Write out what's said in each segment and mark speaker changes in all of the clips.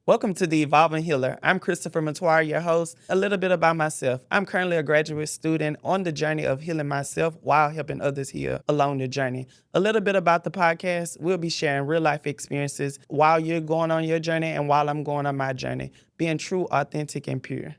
Speaker 1: Welcome to the Evolving Healer. I'm Chris Metoyer, your host. A little bit about myself. I'm currently a graduate student on the journey of healing myself while helping others heal along the journey. A little bit about the podcast. We'll be sharing real life experiences while you're going on your journey and while I'm going on my journey, being true, authentic, and pure.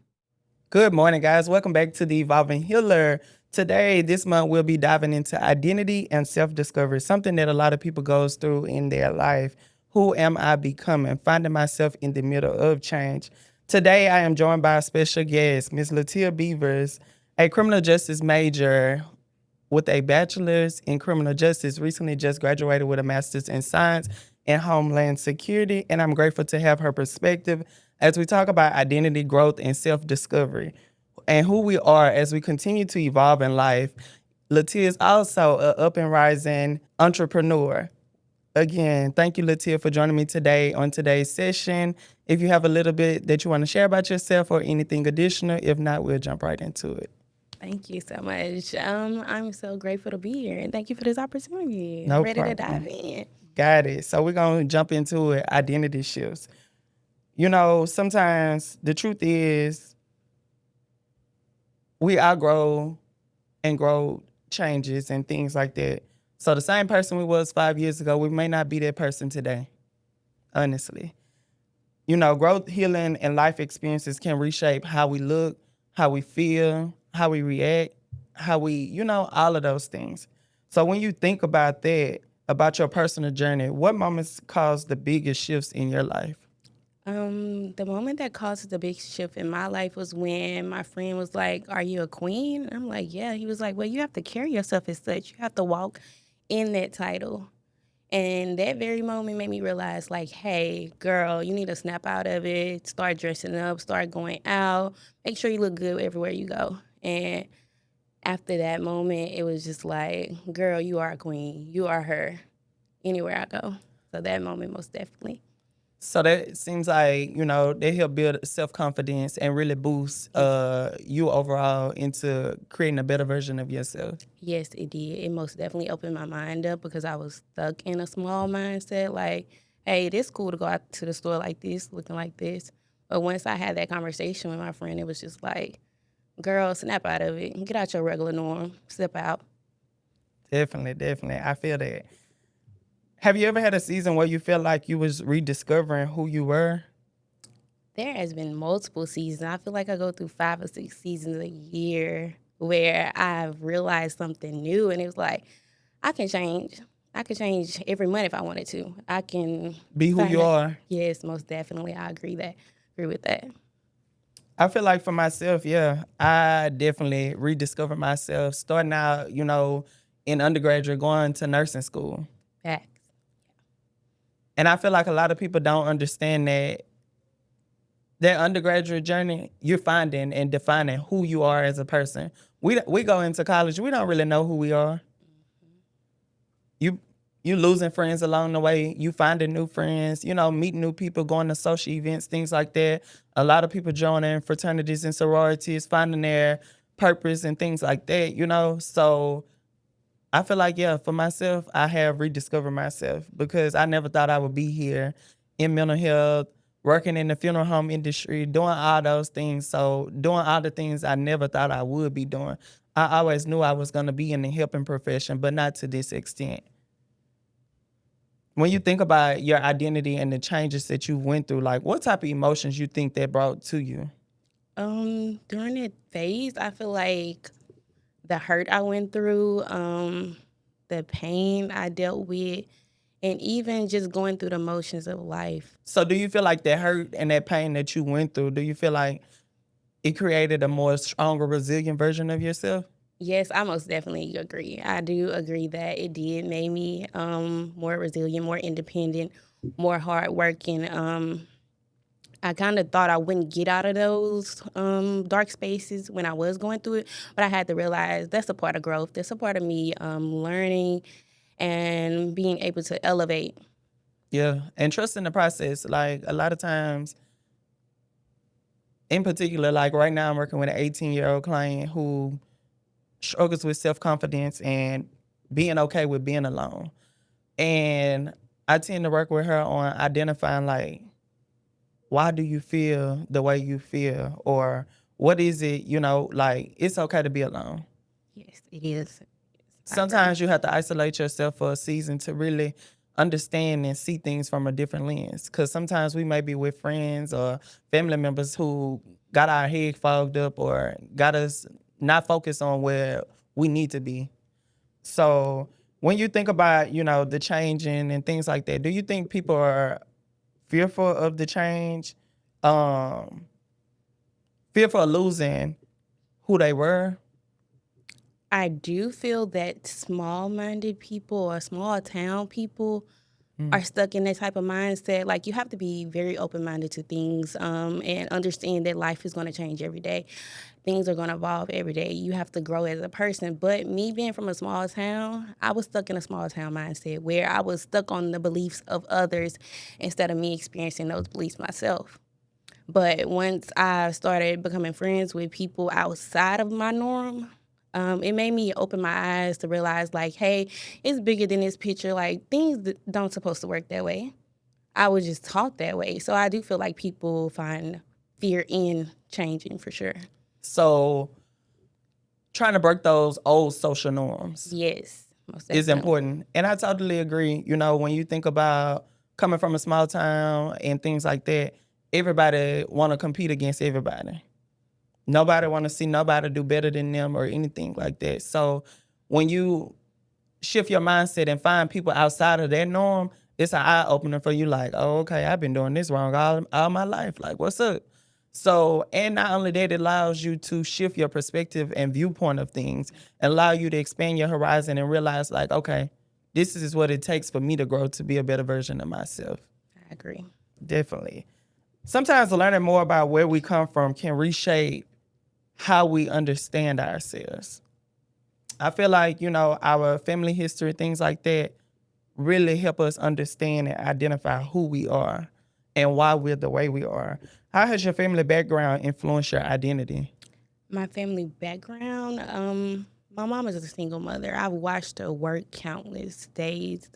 Speaker 1: Good morning, guys. Welcome back to the Evolving Healer. Today, this month, we'll be diving into identity and self-discovery, something that a lot of people goes through in their life. Who am I becoming? Finding myself in the middle of change. Today, I am joined by a special guest, Miss Latia Beavers, a criminal justice major with a bachelor's in criminal justice, recently just graduated with a master's in science and homeland security. And I'm grateful to have her perspective as we talk about identity, growth, and self-discovery and who we are as we continue to evolve in life. Latia is also an up and rising entrepreneur. Again, thank you, Latia, for joining me today on today's session. If you have a little bit that you want to share about yourself or anything additional, if not, we'll jump right into it.
Speaker 2: Thank you so much. I'm so grateful to be here, and thank you for this opportunity. I'm
Speaker 1: No
Speaker 2: ready to dive
Speaker 1: problem.
Speaker 2: in.
Speaker 1: Got it. So we're going to jump into it, identity shifts. You know, sometimes the truth is we outgrow and grow changes and things like that. So the same person we was 5 years ago, we may not be that person today, honestly. You know, growth, healing, and life experiences can reshape how we look, how we feel, how we react, how we, all of those things. So when you think about that, about your personal journey, what moments caused the biggest shifts in your life?
Speaker 2: The moment that caused the big shift in my life was when my friend was like, "Are you a queen?" And I'm like, "Yeah." He was like, "Well, you have to carry yourself as such. You have to walk in that title." And that very moment made me realize, like, hey, girl, you need to snap out of it, start dressing up, start going out, make sure you look good everywhere you go. And after that moment, it was just like, girl, you are a queen. You are her anywhere I go. So that moment, most definitely.
Speaker 1: So that seems like, they help build self-confidence and really boost
Speaker 2: It,
Speaker 1: you overall into creating a better version of yourself.
Speaker 2: yes, it did. It most definitely opened my mind up because I was stuck in a small mindset. Like, hey, it is cool to go out to the store like this, looking like this. But once I had that conversation with my friend, it was just like, girl, snap out of it. Get out your regular norm. Step out.
Speaker 1: Definitely, definitely. I feel that. Have you ever had a season where you felt like you was rediscovering who you were?
Speaker 2: There has been multiple seasons. I feel like I go through 5 or 6 seasons a year where I've realized something new, and it was like I can change. I could change every month if I wanted to. I can
Speaker 1: Be who
Speaker 2: find
Speaker 1: you
Speaker 2: that.
Speaker 1: are.
Speaker 2: Yes, most definitely. I agree with that.
Speaker 1: I feel like for myself, yeah, I definitely rediscovered myself starting out, in undergraduate, going to nursing school.
Speaker 2: Facts.
Speaker 1: And I feel like a lot of people don't understand that undergraduate journey, you're finding and defining who you are as a person. We go into college, we don't really know who we are. You you losing friends along the way, you finding new friends, meeting new people, going to social events, things like that. A lot of people joining fraternities and sororities, finding their purpose and things like that. So I feel like, yeah, for myself, I have rediscovered myself because I never thought I would be here in mental health, working in the funeral home industry, doing all those things. So doing all the things I never thought I would be doing. I always knew I was going to be in the helping profession, but not to this extent. When you think about your identity and the changes that you went through, like what type of emotions you think that brought to you?
Speaker 2: During that phase, I feel like the hurt I went through, the pain I dealt with, and even just going through the motions of life.
Speaker 1: So do you feel like that hurt and that pain that you went through, do you feel like it created a more stronger, resilient version of yourself?
Speaker 2: Yes, I most definitely agree. I do agree that it did make me more resilient, more independent, more hardworking. I kind of thought I wouldn't get out of those dark spaces when I was going through it, but I had to realize that's a part of growth. That's a part of me learning and being able to elevate.
Speaker 1: Yeah, and trust in the process. Like a lot of times, in particular, like right now, I'm working with an 18-year-old client who struggles with self-confidence and being okay with being alone. And I tend to work with her on identifying like why do you feel the way you feel? Or what is it, like it's okay to be alone.
Speaker 2: Yes, it is. I agree.
Speaker 1: Sometimes you have to isolate yourself for a season to really understand and see things from a different lens. Because sometimes we may be with friends or family members who got our head fogged up or got us not focused on where we need to be. So when you think about, the changing and things like that, do you think people are fearful of the change, um, fearful of losing who they were?
Speaker 2: I do feel that small-minded people or small town people are stuck in that type of mindset. Like, you have to be very open-minded to things, and understand that life is going to change every day. Things are going to evolve every day. You have to grow as a person. But me being from a small town, I was stuck in a small town mindset where I was stuck on the beliefs of others instead of me experiencing those beliefs myself. But once I started becoming friends with people outside of my norm, it made me open my eyes to realize, like, hey, it's bigger than this picture. Like, things don't supposed to work that way. I was just taught that way. So I do feel like people find fear in changing for sure.
Speaker 1: So trying to break those old social norms
Speaker 2: Yes, most
Speaker 1: is
Speaker 2: definitely.
Speaker 1: important. And I totally agree. When you think about coming from a small town and things like that, everybody want to compete against everybody. Nobody want to see nobody do better than them or anything like that. So when you shift your mindset and find people outside of that norm, it's an eye opener for you. Like, oh, okay, I've been doing this wrong all my life. Like, what's up? So, and not only that, it allows you to shift your perspective and viewpoint of things, and allow you to expand your horizon and realize, like, okay, this is what it takes for me to grow to be a better version of myself.
Speaker 2: I agree.
Speaker 1: Definitely. Sometimes learning more about where we come from can reshape how we understand ourselves. I feel like, our family history, things like that, really help us understand and identify who we are and why we're the way we are. How has your family background influenced your identity?
Speaker 2: My family background, my mom is a single mother. I've watched her work countless days,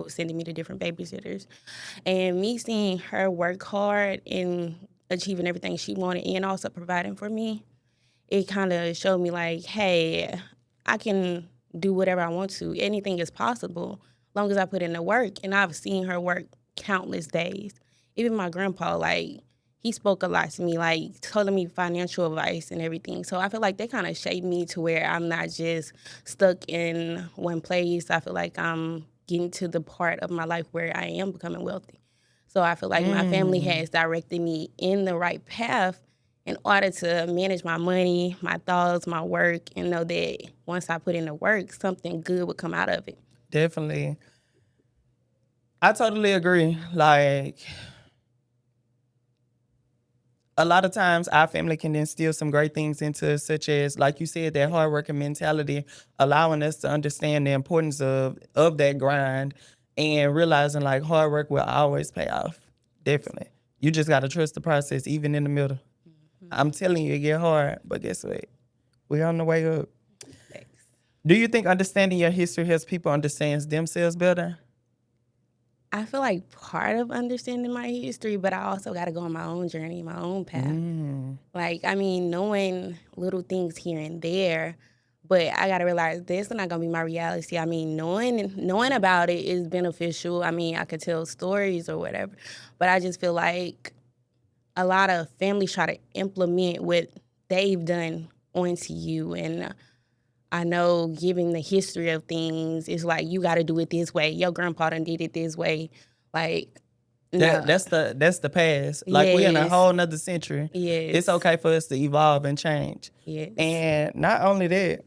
Speaker 2: sending me to different babysitters. And me seeing her work hard and achieving everything she wanted and also providing for me, it kind of showed me like, hey, I can do whatever I want to. Anything is possible as long as I put in the work. And I've seen her work countless days. Even my grandpa, like, he spoke a lot to me, like telling me financial advice and everything. So I feel like they kind of shaped me to where I'm not just stuck in one place. I feel like I'm getting to the part of my life where I am becoming wealthy. So I feel like my family has directed me in the right path in order to manage my money, my thoughts, my work, and know that once I put in the work, something good would come out of it.
Speaker 1: Definitely. I totally agree. Like, a lot of times our family can instill some great things into us, such as, like you said, that hardworking mentality, allowing us to understand the importance of that grind and realizing like hard work will always pay off. Definitely. You just gotta trust the process, even in the middle. I'm telling you, it get hard, but guess what? We're on the way up.
Speaker 2: Thanks.
Speaker 1: Do you think understanding your history helps people understand themselves better?
Speaker 2: I feel like part of understanding my history, but I also got to go on my own journey, my own path. Like, I mean, knowing little things here and there, but I got to realize this is not going to be my reality. I mean, knowing about it is beneficial. I mean, I could tell stories or whatever, but I just feel like a lot of families try to implement what they've done onto you. And I know giving the history of things is like, you got to do it this way. Your grandpa done did it this way. Like,
Speaker 1: That
Speaker 2: no.
Speaker 1: that's the past. Like, we in a
Speaker 2: Yes.
Speaker 1: whole nother century. It's
Speaker 2: Yes.
Speaker 1: okay for us to evolve and change.
Speaker 2: Yes.
Speaker 1: And not only that,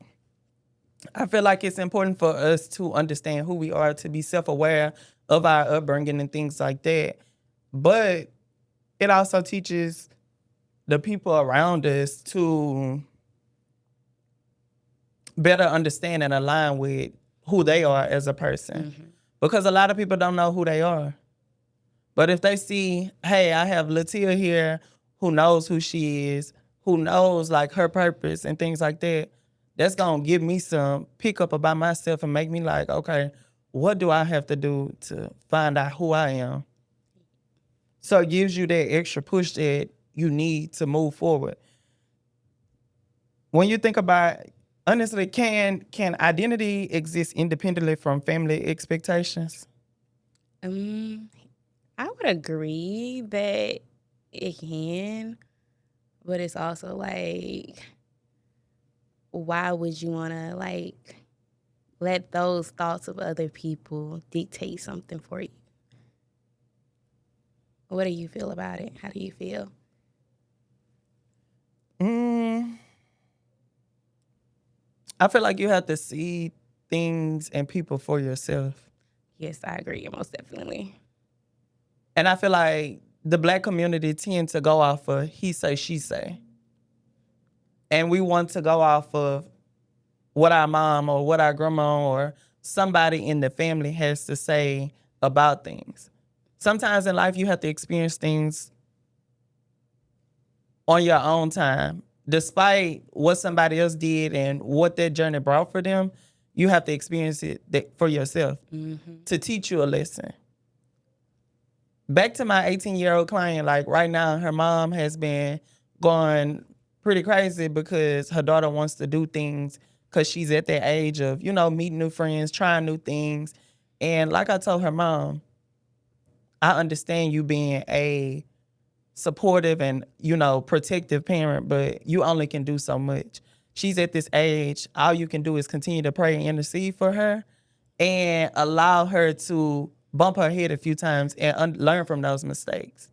Speaker 1: I feel like it's important for us to understand who we are, to be self-aware of our upbringing and things like that. But it also teaches the people around us to better understand and align with who they are as a person. Because a lot of people don't know who they are. But if they see, hey, I have Latia here who knows who she is, who knows like her purpose and things like that, that's gonna give me some pick up about myself and make me like, okay, what do I have to do to find out who I am? So it gives you that extra push that you need to move forward. When you think about, honestly, can identity exist independently from family expectations?
Speaker 2: Um, I would agree that it can, but it's also like, why would you want to like let those thoughts of other people dictate something for you? What do you feel about it? How do you feel?
Speaker 1: Mm, I feel like you have to see things and people for yourself.
Speaker 2: Yes, I agree, most definitely.
Speaker 1: And I feel like the Black community tend to go off of he say, she say. And we want to go off of what our mom or what our grandma or somebody in the family has to say about things. Sometimes in life, you have to experience things on your own time. Despite what somebody else did and what that journey brought for them, you have to experience it for yourself to teach you a lesson. Back to my 18-year-old client, like right now, her mom has been going pretty crazy because her daughter wants to do things because she's at that age of, meeting new friends, trying new things. And like I told her mom, I understand you being a supportive and, protective parent, but you only can do so much. She's at this age, all you can do is continue to pray and intercede for her and allow her to bump her head a few times and learn from those mistakes.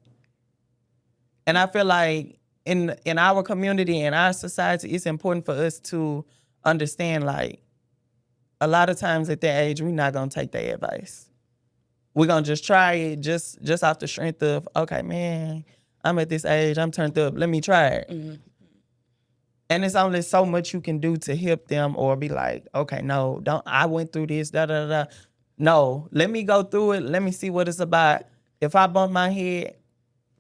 Speaker 1: And I feel like in our community, in our society, it's important for us to understand, like, a lot of times at that age, we're not gonna take their advice. We're gonna just try it just off the strength of, okay, man, I'm at this age, I'm turned up, let me try it. And it's only so much you can do to help them or be like, okay, no, I went through this, da da da. No, let me go through it. Let me see what it's about. If I bump my head,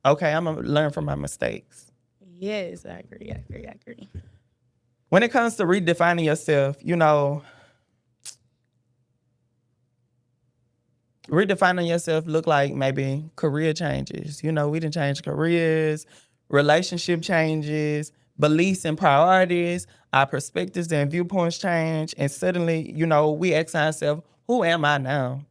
Speaker 1: okay, I'm gonna learn from my mistakes.
Speaker 2: Yes, I agree. I agree.
Speaker 1: When it comes to redefining yourself, redefining yourself look like maybe career changes. We didn't change careers, relationship changes, beliefs and priorities, our perspectives and viewpoints change. And suddenly, we ask ourselves, who am I now?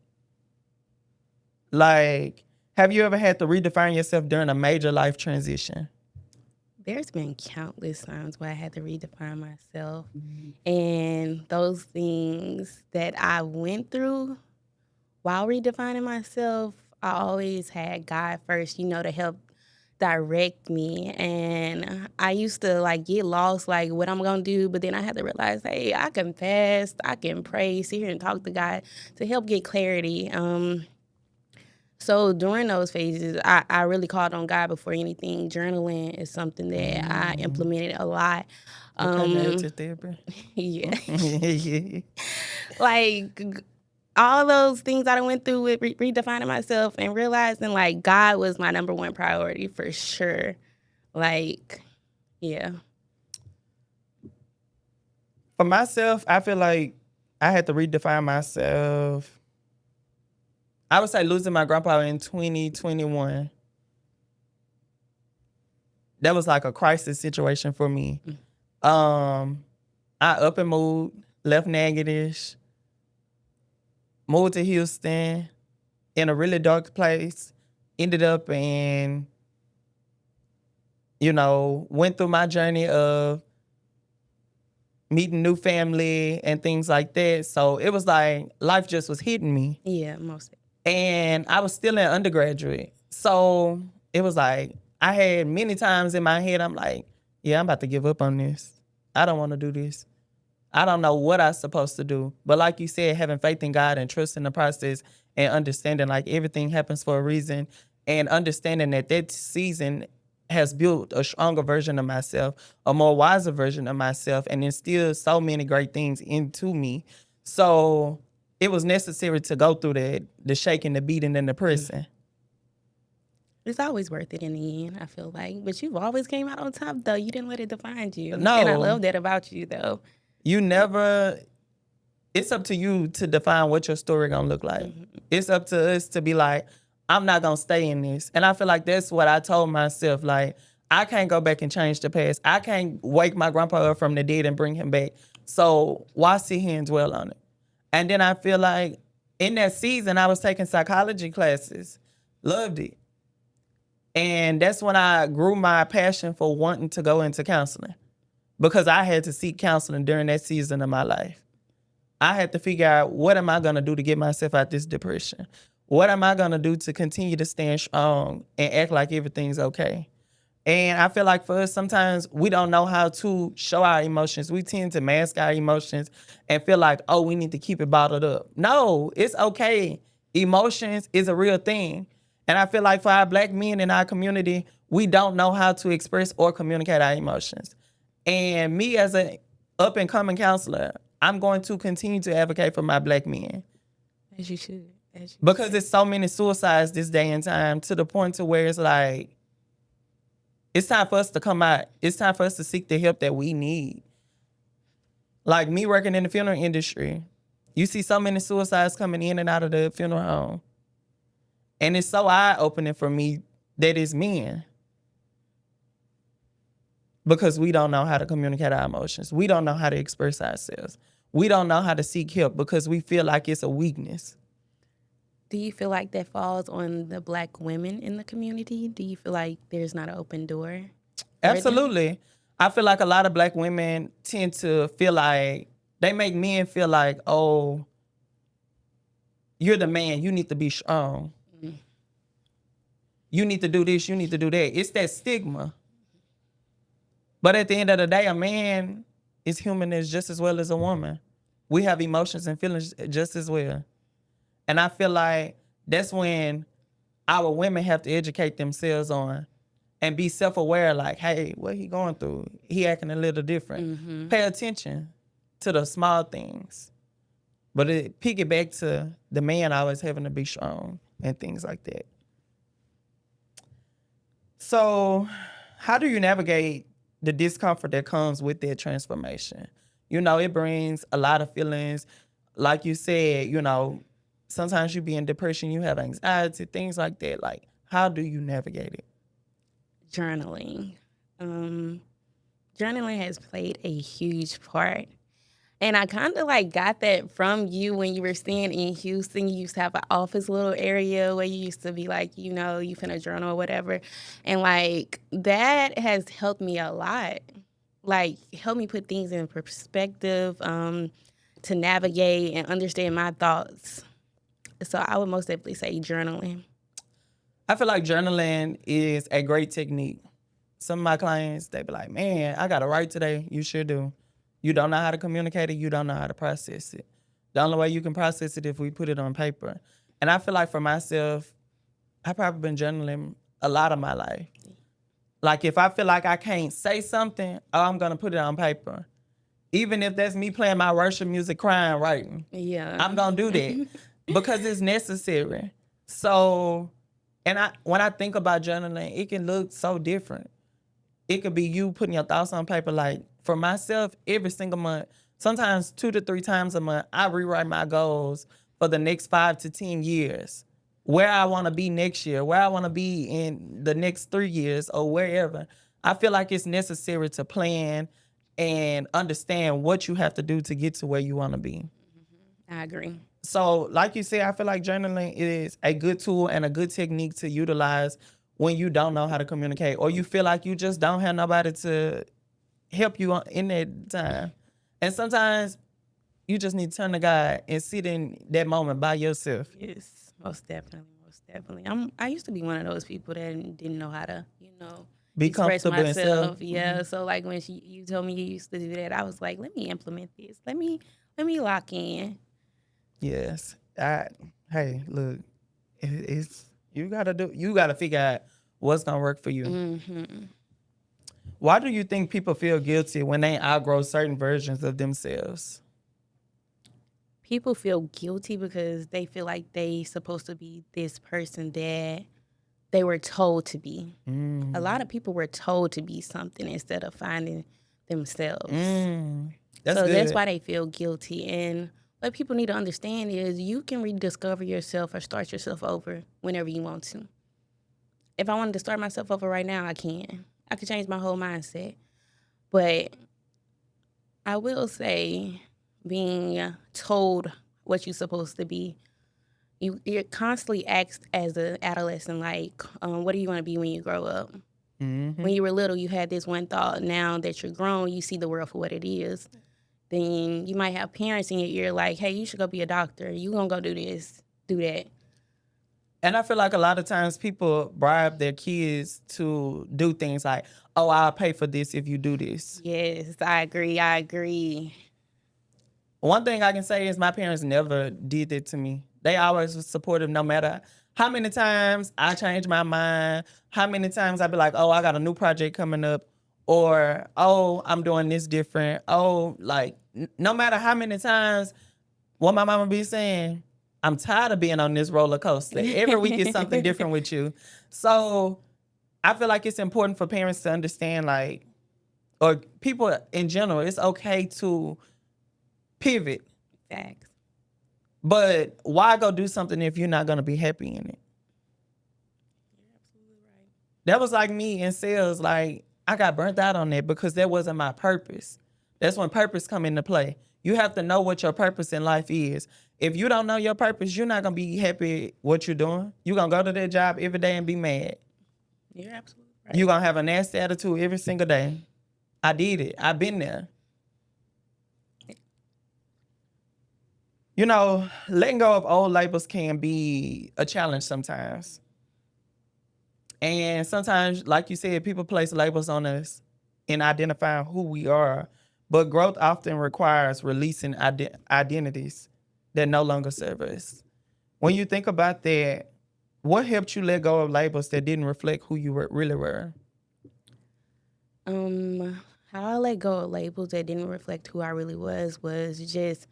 Speaker 1: Like, have you ever had to redefine yourself during a major life transition?
Speaker 2: There's been countless times where I had to redefine myself. And those things that I went through while redefining myself, I always had God first, to help direct me. And I used to like get lost, like what I'm gonna do, but then I had to realize, hey, I can fast, I can pray, sit here and talk to God to help get clarity. So during those phases, I really called on God before anything. Journaling is something that I implemented a lot.
Speaker 1: Okay, narrative therapy.
Speaker 2: Yeah. Like all those things I went through with redefining myself and realizing like God was my number one priority for sure. Like, yeah.
Speaker 1: For myself, I feel like I had to redefine myself. I would say losing my grandpa in 2021. That was like a crisis situation for me. I up and moved, left Natchitoches, moved to Houston in a really dark place, ended up in, went through my journey of meeting new family and things like that. So it was like life just was hitting me.
Speaker 2: Yeah, mostly.
Speaker 1: And I was still an undergraduate. So it was like, I had many times in my head, I'm like, yeah, I'm about to give up on this. I don't want to do this. I don't know what I'm supposed to do. But like you said, having faith in God and trusting the process and understanding like everything happens for a reason and understanding that season has built a stronger version of myself, a more wiser version of myself, and instilled so many great things into me. So it was necessary to go through the shaking, the beating, and the pressing.
Speaker 2: It's always worth it in the end, I feel like. But you've always came out on top, though. You didn't let it define you. And I
Speaker 1: No,
Speaker 2: love that about you, though.
Speaker 1: you never. It's up to you to define what your story gonna look like. It's up to us to be like, I'm not going to stay in this. And I feel like that's what I told myself. Like, I can't go back and change the past. I can't wake my grandpa up from the dead and bring him back. So why sit here and dwell on it? And then I feel like in that season, I was taking psychology classes. Loved it. And that's when I grew my passion for wanting to go into counseling, because I had to seek counseling during that season of my life. I had to figure out, what am I going to do to get myself out this depression? What am I going to do to continue to stand strong and act like everything's okay? And I feel like for us, sometimes we don't know how to show our emotions. We tend to mask our emotions and feel like, oh, we need to keep it bottled up. No, it's okay. Emotions is a real thing. And I feel like for our Black men in our community, we don't know how to express or communicate our emotions. And me as an up-and-coming counselor, I'm going to continue to advocate for my Black men.
Speaker 2: As you should.
Speaker 1: Because there's so many suicides this day and time, to the point to where it's like, it's time for us to come out. It's time for us to seek the help that we need. Like me working in the funeral industry, you see so many suicides coming in and out of the funeral home. And it's so eye-opening for me that it's men. Because we don't know how to communicate our emotions. We don't know how to express ourselves. We don't know how to seek help because we feel like it's a weakness.
Speaker 2: Do you feel like that falls on the Black women in the community? Do you feel like there's not an open door?
Speaker 1: Absolutely. I feel like a lot of Black women tend to feel like, they make men feel like, oh, you're the man, you need to be strong. Mm-hmm. You need to do this, you need to do that. It's that stigma. But at the end of the day, a man is human as just as well as a woman. We have emotions and feelings just as well. And I feel like that's when our women have to educate themselves on and be self-aware, like, hey, what he going through? He acting a little different. Mm-hmm. Pay attention to the small things. But it piggyback to the man always having to be strong and things like that. So how do you navigate the discomfort that comes with that transformation? You know, it brings a lot of feelings. Like you said, you know, sometimes you be in depression, you have anxiety, things like that. Like, how do you navigate it?
Speaker 2: Journaling. Journaling has played a huge part. And I kind of like got that from you when you were staying in Houston. You used to have an office little area where you used to be like, you know, you finna journal or whatever. And like that has helped me a lot. Like helped me put things in perspective, to navigate and understand my thoughts. So I would most definitely say journaling.
Speaker 1: I feel like journaling is a great technique. Some of my clients, they be like, man, I got to write today. You sure do. You don't know how to communicate it. You don't know how to process it. The only way you can process it if we put it on paper. And I feel like for myself, I've probably been journaling a lot of my life. Like if I feel like I can't say something, oh, I'm going to put it on paper. Even if that's me playing my worship music, crying, writing.
Speaker 2: Yeah.
Speaker 1: I'm going to do that because it's necessary. So, and when I think about journaling, it can look so different. It could be you putting your thoughts on paper. Like for myself, every single month, sometimes 2 to 3 times a month, I rewrite my goals for the next 5 to 10 years. Where I want to be next year, where I want to be in the next 3 years or wherever. I feel like it's necessary to plan and understand what you have to do to get to where you want to be.
Speaker 2: I agree.
Speaker 1: So like you said, I feel like journaling is a good tool and a good technique to utilize when you don't know how to communicate or you feel like you just don't have nobody to help you in that time. And sometimes you just need to turn to God and sit in that moment by yourself.
Speaker 2: Yes, most definitely, most definitely. I used to be one of those people that didn't know how to, you know,
Speaker 1: be
Speaker 2: express
Speaker 1: comfortable
Speaker 2: myself. Yeah. Mm-hmm. So like when you told me you used to do that, I was like, let me implement this. Let me lock in.
Speaker 1: Yes. Hey, look, it's you gotta figure out what's gonna work for you. Mm-hmm. Why do you think people feel guilty when they outgrow certain versions of themselves?
Speaker 2: People feel guilty because they feel like they supposed to be this person that they were told to be. A lot of people were told to be something instead of finding themselves.
Speaker 1: That's
Speaker 2: so
Speaker 1: good.
Speaker 2: That's why they feel guilty. And what people need to understand is you can rediscover yourself or start yourself over whenever you want to. If I wanted to start myself over right now, I can. I could change my whole mindset. But I will say, being told what you're supposed to be, you're constantly asked as an adolescent, like, what do you want to be when you grow up? When you were little, you had this one thought. Now that you're grown, you see the world for what it is. Then you might have parents in your ear like, hey, you should go be a doctor. You gonna go do this, do that.
Speaker 1: And I feel like a lot of times people bribe their kids to do things like, oh, I'll pay for this if you do this.
Speaker 2: Yes, I agree.
Speaker 1: One thing I can say is my parents never did that to me. They always was supportive no matter how many times I changed my mind, how many times I'd be like, oh, I got a new project coming up, or, oh, I'm doing this different. Oh, like, no matter how many times, what my mama be saying, I'm tired of being on this roller coaster. Every week is something different with you. So I feel like it's important for parents to understand, like, or people in general, it's okay to pivot.
Speaker 2: Facts.
Speaker 1: But why go do something if you're not going to be happy in it?
Speaker 2: You're absolutely right.
Speaker 1: That was like me in sales. Like, I got burnt out on that because that wasn't my purpose. That's when purpose come into play. You have to know what your purpose in life is. If you don't know your purpose, you're not going to be happy what you're doing. You're going to go to that job every day and be mad.
Speaker 2: You're absolutely right.
Speaker 1: You're going to have a nasty attitude every single day. I did it. I've been there. You know, letting go of old labels can be a challenge sometimes. And sometimes, like you said, people place labels on us in identifying who we are. But growth often requires releasing identities that no longer serve us. When you think about that, what helped you let go of labels that didn't reflect who you really were?
Speaker 2: How I let go of labels that didn't reflect who I really was just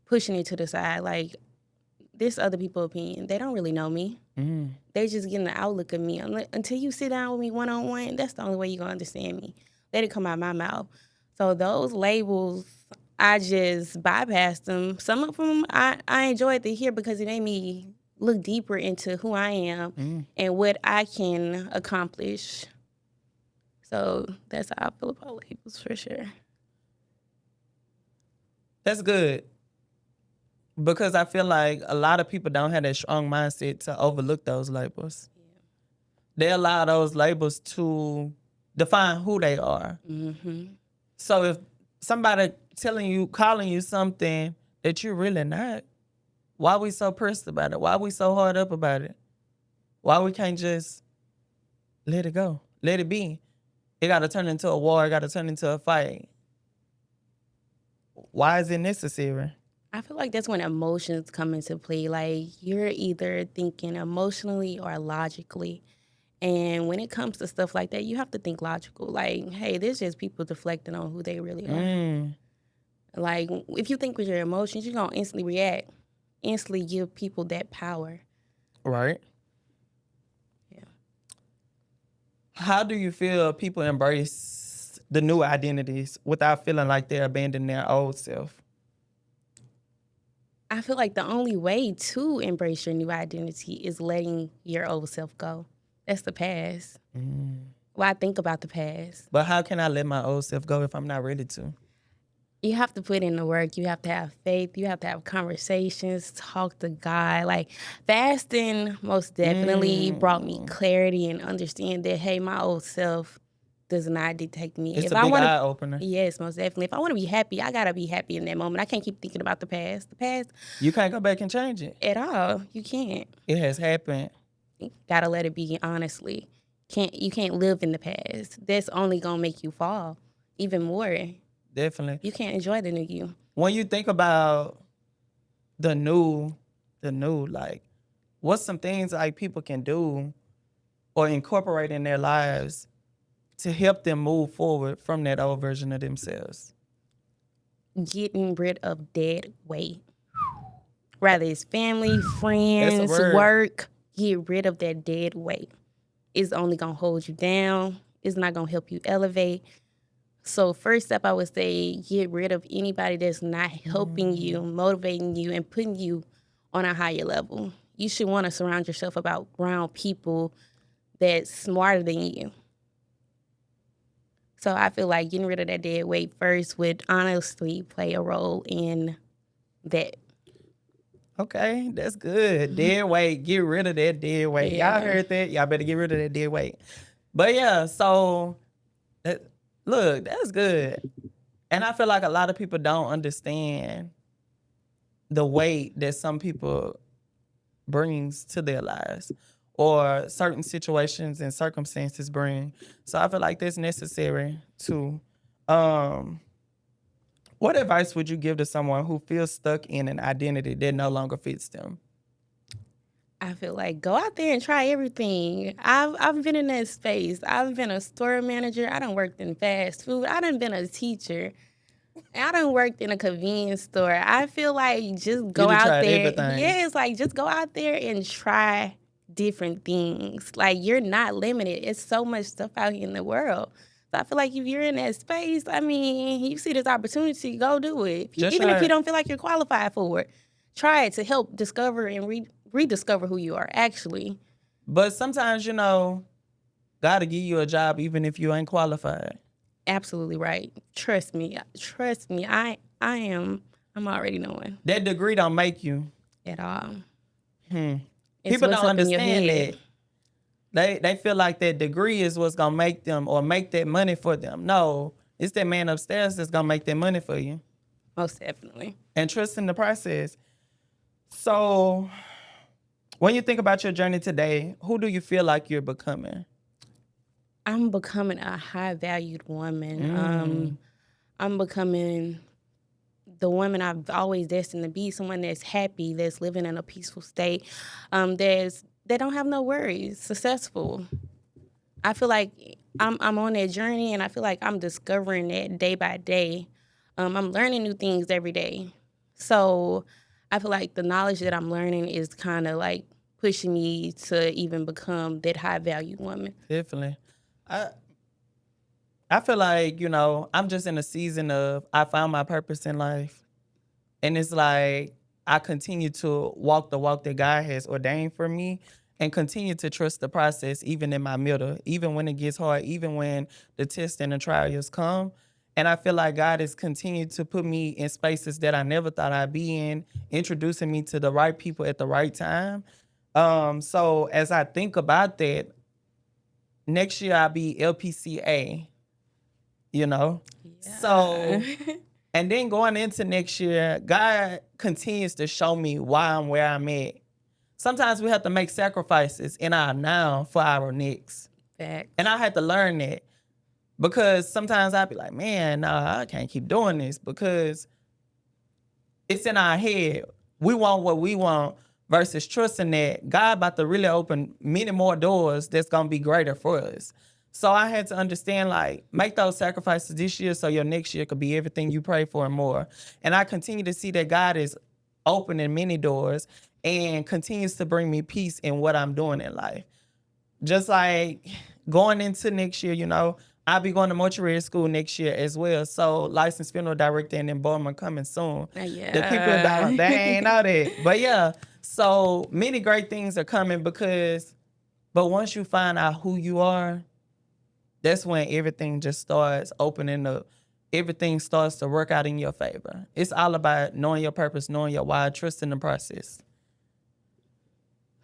Speaker 2: pushing it to the side. Like, this other people's opinion, they don't really know me. They just getting the outlook of me. Until you sit down with me one-on-one, that's the only way you're going to understand me. Let it come out of my mouth. So those labels, I just bypassed them. Some of them I enjoyed to hear because it made me look deeper into who I am and what I can accomplish. So that's how I feel about labels for sure.
Speaker 1: That's good. Because I feel like a lot of people don't have that strong mindset to overlook those labels.
Speaker 2: Yeah.
Speaker 1: They allow those labels to define who they are. So if somebody calling you something that you're really not, why we so pressed about it? Why we so hard up about it? Why we can't just let it go? Let it be. It got to turn into a war. It got to turn into a fight. Why is it necessary?
Speaker 2: I feel like that's when emotions come into play. Like, you're either thinking emotionally or logically. And when it comes to stuff like that, you have to think logical. Like, hey, there's just people deflecting on who they really are. Like, if you think with your emotions, you're going to instantly react, instantly give people that power.
Speaker 1: Right.
Speaker 2: Yeah.
Speaker 1: How do you feel people embrace the new identities without feeling like they're abandoning their old self?
Speaker 2: I feel like the only way to embrace your new identity is letting your old self go. That's the past. Why think about the past?
Speaker 1: But how can I let my old self go if I'm not ready to?
Speaker 2: You have to put in the work. You have to have faith. You have to have conversations, talk to God. Like, fasting most definitely brought me clarity and understand that, hey, my old self does not dictate me.
Speaker 1: It's
Speaker 2: if
Speaker 1: a
Speaker 2: I
Speaker 1: big
Speaker 2: wanna,
Speaker 1: eye opener.
Speaker 2: yes, most definitely. If I want to be happy, I gotta be happy in that moment. I can't keep thinking about the past. The past
Speaker 1: You can't go back and change it.
Speaker 2: at all. You can't.
Speaker 1: It has happened.
Speaker 2: You gotta let it be. Honestly, you can't live in the past. That's only gonna make you fall even more.
Speaker 1: Definitely.
Speaker 2: You can't enjoy the new you.
Speaker 1: When you think about the new, like, what's some things like people can do or incorporate in their lives to help them move forward from that old version of themselves?
Speaker 2: Getting rid of dead weight. Whether it's family,
Speaker 1: That's
Speaker 2: friends,
Speaker 1: a word.
Speaker 2: work, get rid of that dead weight. It's only gonna hold you down. It's not gonna help you elevate. So first step, I would say get rid of anybody that's not helping you, motivating you, and putting you on a higher level. You should want to surround yourself around people that's smarter than you. So I feel like getting rid of that dead weight first would honestly play a role in that.
Speaker 1: Okay, that's good. Dead weight. Get rid of that dead weight. Y'all
Speaker 2: Yeah.
Speaker 1: heard that? Y'all better get rid of that dead weight. But yeah, so that, look, that's good. And I feel like a lot of people don't understand the weight that some people brings to their lives or certain situations and circumstances bring. So I feel like that's necessary too. Um, what advice would you give to someone who feels stuck in an identity that no longer fits them?
Speaker 2: I feel like go out there and try everything. I've been in that space. I've been a store manager. I done worked in fast food. I done been a teacher. And I done worked in a convenience store. I feel like just
Speaker 1: You
Speaker 2: go
Speaker 1: done
Speaker 2: out
Speaker 1: tried
Speaker 2: there.
Speaker 1: everything.
Speaker 2: Yeah, it's like just go out there and try different things. Like you're not limited. It's so much stuff out here in the world. So I feel like if you're in that space, I mean, you see this opportunity, go do it.
Speaker 1: Just
Speaker 2: Even if
Speaker 1: try
Speaker 2: you
Speaker 1: it.
Speaker 2: don't feel like you're qualified for it, try it to help discover and rediscover who you are actually.
Speaker 1: But sometimes, God will give you a job even if you ain't qualified.
Speaker 2: Absolutely right. Trust me. Trust me. I'm already knowing
Speaker 1: That degree don't make you.
Speaker 2: at all.
Speaker 1: Hmm.
Speaker 2: It's
Speaker 1: People
Speaker 2: what's
Speaker 1: don't
Speaker 2: up in your
Speaker 1: understand
Speaker 2: head.
Speaker 1: that. They feel like that degree is what's gonna make them or make that money for them. No, it's that man upstairs that's gonna make that money for you.
Speaker 2: Most definitely.
Speaker 1: And trust in the process. So when you think about your journey today, who do you feel like you're becoming?
Speaker 2: I'm becoming a high valued woman. I'm becoming the woman I've always destined to be, someone that's happy, that's living in a peaceful state, that don't have no worries, successful. I feel like I'm on that journey and I feel like I'm discovering that day by day. I'm learning new things every day. So I feel like the knowledge that I'm learning is kind of like pushing me to even become that high value woman.
Speaker 1: Definitely. I I feel like, I'm just in a season of I found my purpose in life. And it's like I continue to walk the walk that God has ordained for me and continue to trust the process even in my middle, even when it gets hard, even when the tests and the trials come. And I feel like God has continued to put me in spaces that I never thought I'd be in, introducing me to the right people at the right time. So as I think about that, next year I'll be LPCA, you know?
Speaker 2: Yeah.
Speaker 1: So and then going into next year, God continues to show me why I'm where I'm at. Sometimes we have to make sacrifices in our now for our next.
Speaker 2: Facts.
Speaker 1: And I had to learn that because sometimes I'd be like, man, nah, I can't keep doing this because it's in our head. We want what we want versus trusting that God about to really open many more doors that's going to be greater for us. So I had to understand, like, make those sacrifices this year so your next year could be everything you pray for and more. And I continue to see that God is opening many doors and continues to bring me peace in what I'm doing in life. Just like going into next year, I'll be going to mortuary school next year as well. So licensed funeral director and embalmer coming soon. The people
Speaker 2: Yeah.
Speaker 1: don't, they ain't know that. But yeah, so many great things are coming but once you find out who you are, that's when everything just starts opening up. Everything starts to work out in your favor. It's all about knowing your purpose, knowing your why, trusting the process.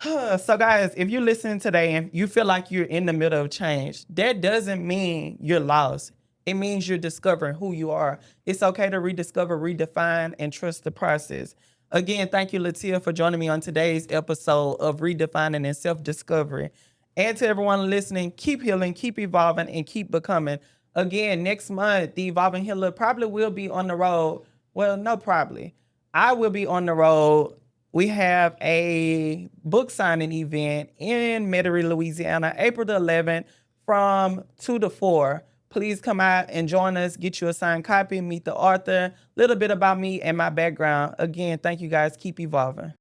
Speaker 1: So guys, if you're listening today and you feel like you're in the middle of change, that doesn't mean you're lost. It means you're discovering who you are. It's okay to rediscover, redefine, and trust the process. Again, thank you, Latia, for joining me on today's episode of Redefining and Self-Discovery. And to everyone listening, keep healing, keep evolving, and keep becoming. Again, next month, the Evolving Healer probably will be on the road. Well, no, probably. I will be on the road. We have a book signing event in Metairie, Louisiana, April the 11th from 2 to 4. Please come out and join us, get you a signed copy, meet the author, a little bit about me and my background. Again, thank you guys. Keep evolving.